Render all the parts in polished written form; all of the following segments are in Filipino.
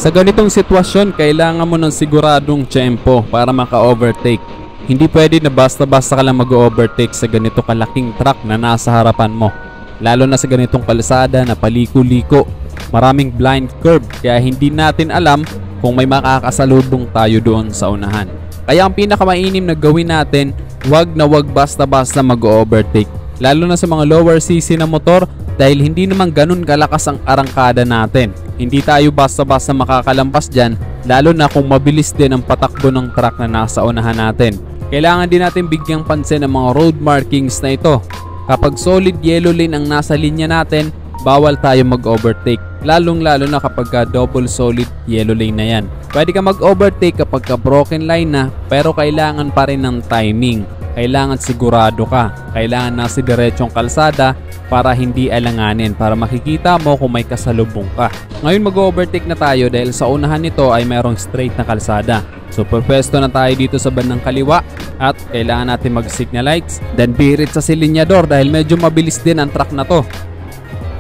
Sa ganitong sitwasyon, kailangan mo ng siguradong tiyempo para maka-overtake. Hindi pwede na basta-basta ka lang mag-overtake sa ganito kalaking truck na nasa harapan mo. Lalo na sa ganitong kalsada na paliko-liko. Maraming blind curve kaya hindi natin alam kung may makakasalubong tayo doon sa unahan. Kaya ang pinakamainam na gawin natin, wag na wag basta-basta mag-overtake. Lalo na sa mga lower cc na motor dahil hindi naman ganun kalakas ang arangkada natin. Hindi tayo basta-basta makakalampas dyan, lalo na kung mabilis din ang patakbo ng truck na nasa unahan natin. Kailangan din natin bigyang pansin ang mga road markings na ito. Kapag solid yellow lane ang nasa linya natin, bawal tayo mag-overtake. Lalong-lalo na kapag double solid yellow lane na yan. Pwede ka mag-overtake kapag broken line na, pero kailangan pa rin ng timing. Kailangan sigurado ka. Kailangan nasa diretsong kalsada para hindi alanganin, para makikita mo kung may kasalubong ka. Ngayon mag-overtake na tayo dahil sa unahan nito ay mayroong straight na kalsada. So pwesto na tayo dito sa bandang kaliwa at kailangan natin mag-signal lights. Then birit sa silinyador dahil medyo mabilis din ang truck na to.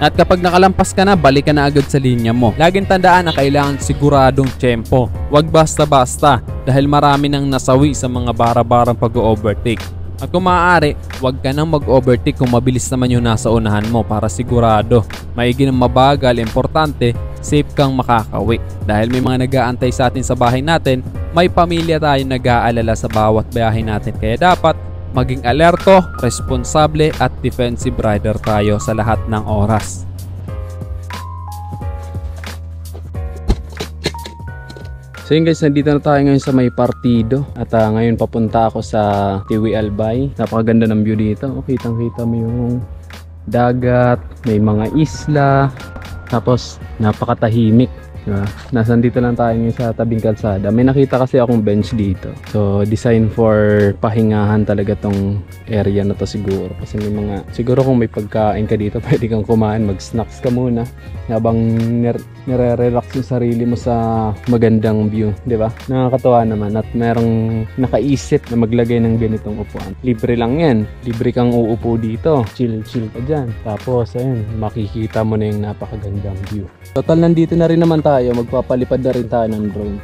At kapag nakalampas ka na, balik ka na agad sa linya mo. Laging tandaan na kailangan siguradong tiyempo. Huwag basta-basta dahil marami nang nasawi sa mga bara-barang pag-overtake. At kung maaari, huwag ka nang mag-overtake kung mabilis naman yung nasa unahan mo para sigurado. Maigi ng mabagal, importante, safe kang makakawi. Dahil may mga nag-aantay sa atin sa bahay natin, may pamilya tayo nag-aalala sa bawat biyahe natin. Kaya dapat maging alerto, responsable at defensive rider tayo sa lahat ng oras. So yun guys, nandito na tayo ngayon sa may partido. At ngayon papunta ako sa Tiwi Albay. Napakaganda ng view dito. Kitang kita mo yung dagat, may mga isla, tapos napakatahimik. Nasandito lang tayo ngayon sa tabing kalsada. May nakita kasi akong bench dito. So design for pahingahan talaga tong area na to siguro. Kasi may mga, siguro kung may pagkain ka dito, pwede kang kumain, mag-snacks ka muna habang nire-relax yung sarili mo sa magandang view, di ba? Nakakatawa naman at merong nakaisip na maglagay ng ganitong upuan. Libre lang yan. Libre kang uupo dito. Chill ka dyan. Tapos ayun, makikita mo na yung napakagandang view. Total, nandito na rin naman tayo. Magpapalipad na rin tayo ng drone.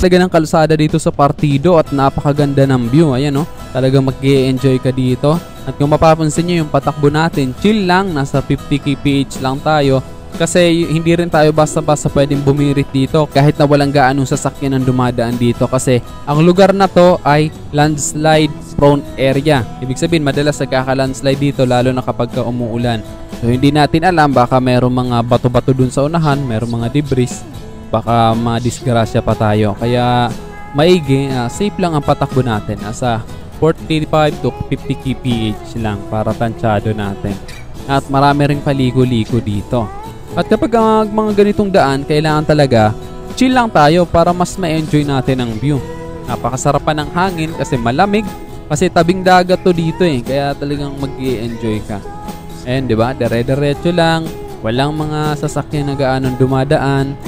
Talaga ng kalsada dito sa partido at napakaganda ng view. Ayan o, talagang mag-e-enjoy ka dito. At kung mapapansin nyo yung patakbo natin, chill lang, nasa 50 kph lang tayo. Kasi hindi rin tayo basta-basta pwedeng bumirit dito kahit na walang gaanong sasakyan ang dumadaan dito. Kasi ang lugar na to ay landslide prone area. Ibig sabihin madalas nagkaka-landslide dito lalo na kapag umuulan. So hindi natin alam, baka merong mga bato-bato dun sa unahan, merong mga debris. Baka madisgrasya pa tayo. Kaya maigi, safe lang ang patakbo natin. Nasa 45 to 50 kph lang para tansyado natin. At marami ring paligo-ligo dito. At kapag ang mga ganitong daan, kailangan talaga chill lang tayo para mas ma-enjoy natin ang view. Napakasarapan ng hangin kasi malamig. Kasi tabing dagat to dito eh. Kaya talagang mag-i-enjoy ka. And diba, dire-diretso lang. Walang mga sasakyan na gaanong dumadaan.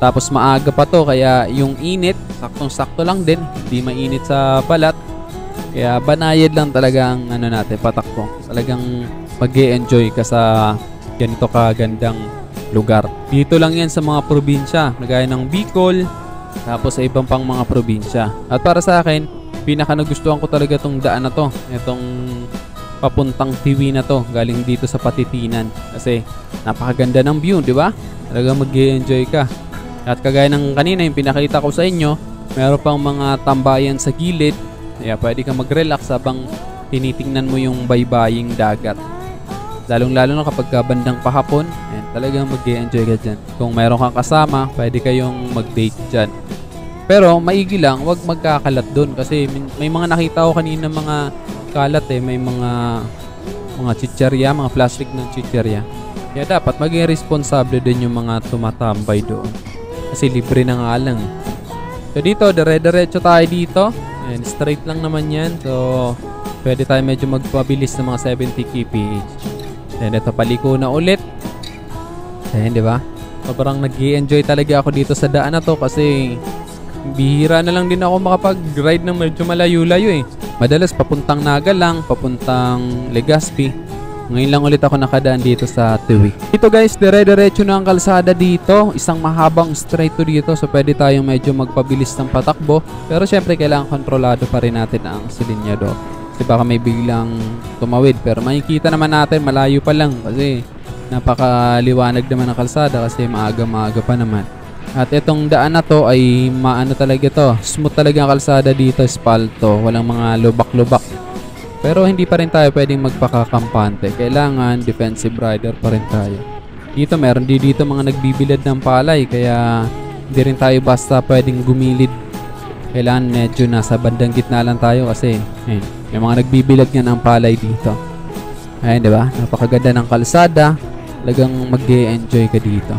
Tapos maaga pa to kaya yung init, saktong-sakto lang din. Hindi mainit sa balat. Kaya banayad lang talaga ang natin, patakbo. Talagang mag-e-enjoy ka sa ganito kagandang lugar. Dito lang yan sa mga probinsya, gaya ng Bicol, tapos sa ibang pang mga probinsya. At para sa akin, pinaka nagustuhan ko talaga tong daan na to. Itong papuntang Tiwi na to, galing dito sa Patitinan. Kasi napakaganda ng view, di ba? Talagang mag-e-enjoy ka. At kagaya ng kanina yung pinakita ko sa inyo, meron pang mga tambayan sa gilid. Kaya pwede kang mag-relax habang tinitingnan mo yung baybaying dagat. Lalong-lalo na kapag bandang pahapon, talagang mag-e-enjoy ka dyan. Kung meron kang kasama, pwede kayong mag-date dyan. Pero maigi lang, huwag magkakalat dun. Kasi may mga nakita ko kanina mga kalat eh. May mga chicherya, mga plastic ng chicherya. Kaya dapat maging responsable din yung mga tumatambay doon. Kasi libre na nga lang. So dito, dire-diretso tayo dito. And straight lang naman yan. So pwede tayo medyo magpabilis ng mga 70 kph. Then ito, paliko na ulit. Ayan, di ba? Sobrang nag-i-enjoy talaga ako dito sa daan na to kasi bihira na lang din ako makapag-ride ng medyo malayo-layo eh. Madalas papuntang Naga lang, papuntang Legazpi. Ngayon lang ulit ako nakadaan dito sa Tuwi. Dito guys, dire-diretso na ang kalsada dito. Isang mahabang straight to dito. So pwede tayong medyo magpabilis ng patakbo. Pero syempre kailangan kontrolado pa rin natin ang silinyador. Kasi baka may biglang tumawid. Pero makikita naman natin malayo pa lang. Kasi napakaliwanag naman ang kalsada. Kasi maaga-maaga pa naman. At itong daan na to ay maano talaga to. Smooth talaga ang kalsada dito. Espalto. Walang mga lubak-lubak. Pero hindi pa rin tayo pwedeng magpakakampante. Kailangan defensive rider pa rin tayo. Dito meron dito mga nagbibilad ng palay. Kaya hindi rin tayo basta pwedeng gumilid. Kailangan medyo nasa bandang gitna lang tayo kasi may mga nagbibilad nga ng palay dito. Ayun, diba? Napakaganda ng kalsada. Talagang mag-e-enjoy ka dito.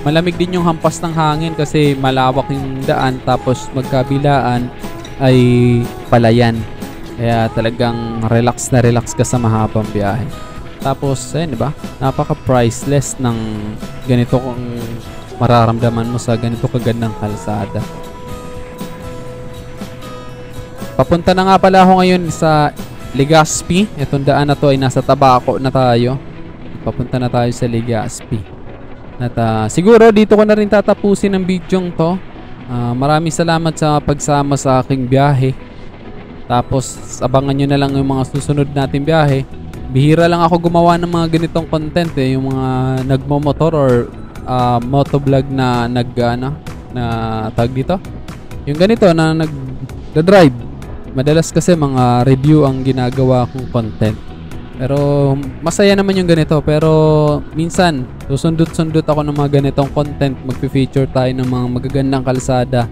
Malamig din yung hampas ng hangin kasi malawak yung daan. Tapos magkabilaan ay palayan. Kaya talagang relax na relax ka sa mahabang biyahe. Tapos, ayun, diba? Napaka-priceless ng ganito kung mararamdaman mo sa ganito kagandang kalsada. Papunta na nga pala ako ngayon sa Legazpi. Itong daan na to ay nasa Tabaco na tayo. Papunta na tayo sa Legazpi. At siguro dito ko na rin tatapusin ang bidyong to. Maraming salamat sa pagsama sa aking biyahe. Tapos abangan nyo na lang yung mga susunod natin biyahe. Bihira lang ako gumawa ng mga ganitong content eh. Yung mga nagmomotor or motovlog na na tag dito. Yung ganito na nag-drive. Madalas kasi mga review ang ginagawa kong content. Pero masaya naman yung ganito. Pero minsan susundot-sundot ako ng mga ganitong content. Magpi-feature tayo ng mga magagandang kalsada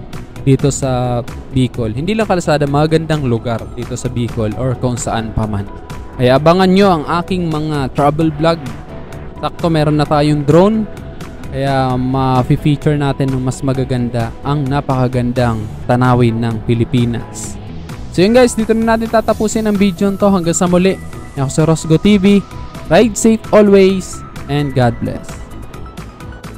dito sa Bicol. Hindi lang kalsada, magandang lugar dito sa Bicol or kung saan pa man. Kaya abangan nyo ang aking mga travel vlog. Sakto meron na tayong drone. Kaya ma-feature natin ng mas magaganda ang napakagandang tanawin ng Pilipinas. So yun guys, dito na natin tatapusin ang video to. Hanggang sa muli. Ako sa Rosgo TV. Ride safe always and God bless.